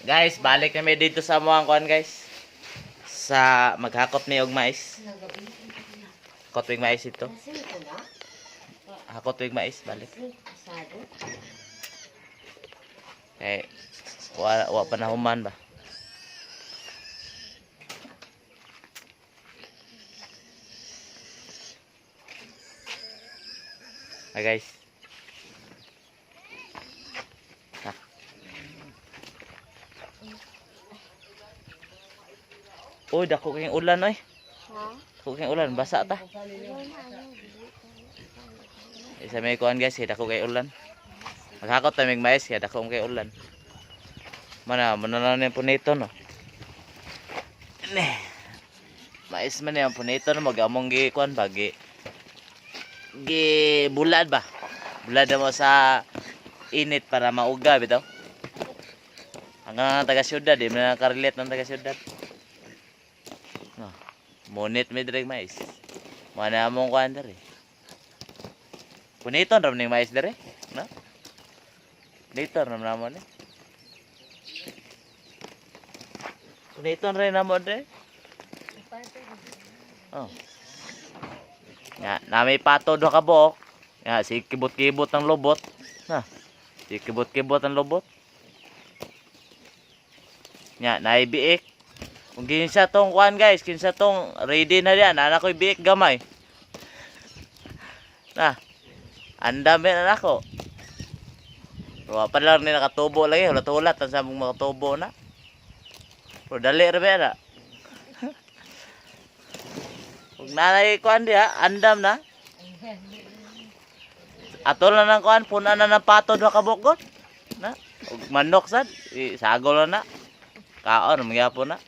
Guys, balik kami dito sa muang kuan guys. Sa maghakot ni og mais. Hakot og mais ito. Hakot og mais balik. Wa pa na human ba. Hi guys. Uy, dako kayong ulan oy. Dako kayong ulan, basa ta. Isa may kuan guys, dako kayong ulan. Maghakot ta mig mais kaya dako kayong ulan. Mana na punito no. Ne. Mais man yung punito no magamong gi kuan bagi. Bulad ba? Bulad mo sa init para mauga bitaw. Hanggang taga syudad, di man nakarelate ng taga syudad. Munit may direk mais. Mana among kuan dere. Puniton ram ning mais dere, no? Dito ram namon eh. Puniton rin namon dere. Oh. Ya, na may pato do ka buok. Ya, si kibot-kibot ng lobot. Na. Si kibot-kibot ng lobot. Ya, naibiik. Kung kinsa tong kuan guys, kinsa tong ready na diyan, anak ko ibiik gamay. Na. Andam na nako. Wa pa lang ni nakatubo lagi, ulat-ulat ang sabong makatubo na. Pero dali ra ba. Kung nanay kuan dia, andam na. Atol na ng kuan, puna na ng pato do kabukot. Na. Ug manok sad, sagol na. Kaon magyapon na.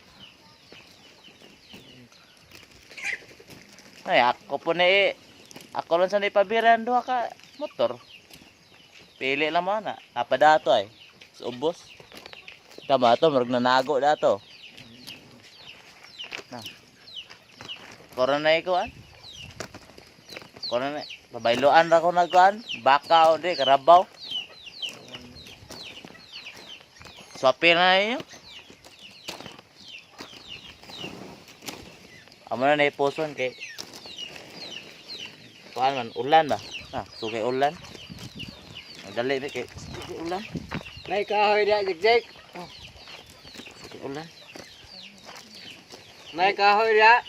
Ay, ako lang sa ipabiran duha ka motor. Pili lang mo na. Apa dato ay. Sa ubos. Tama to, marag nanago dato. Na. Korona ikuan. Korona, pabayloan ra ko nagkuan. Baka o di, karabaw. Swapin na ninyo. Amo na naipuson kay kuan man ulan ba? Sugay ulan. Dali ba kay sugay ulan. Nay kahoy dia jek. Sugay ulan. Nay kahoy dia.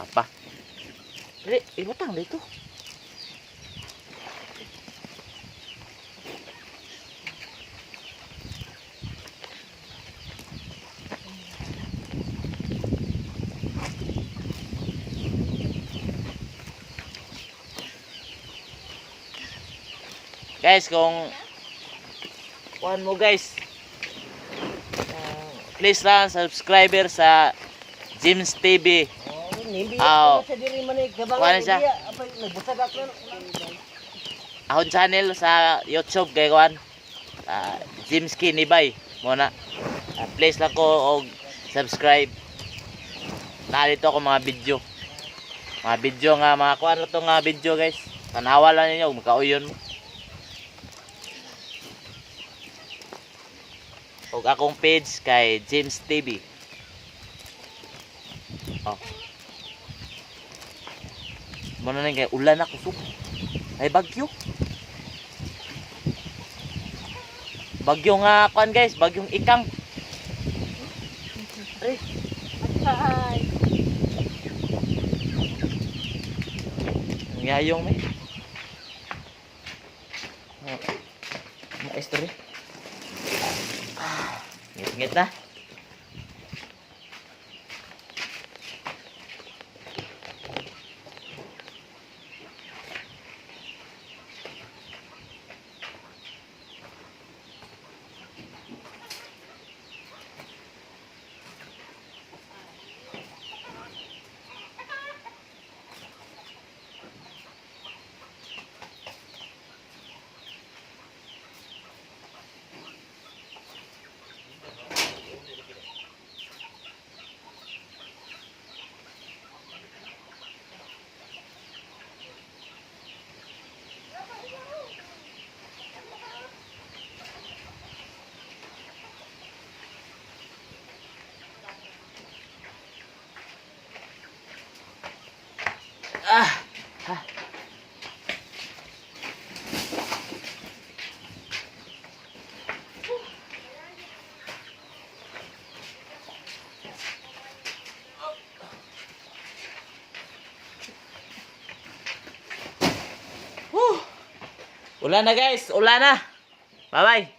Apa? Dali, ibutang dito. Guys, kung kuan mo guys, please lang subscriber sa James TV. Kuan siya. Ahon channel sa YouTube kay kuan. James Kinibay muna. Please lang ko og subscribe. Narito ako mga video. Mga video nga mga kuan to nga video guys. Tanawa lang ninyo makauyon mo. Og akong page kay James TV. Oh. Muna na kay ulan na kusog. Ay bagyo. Bagyo nga kuan guys, bagyong ikang. Ay. Ngayong may. Maestro. Ngit-ngit na. Ulan na guys, ulan na. Bye-bye.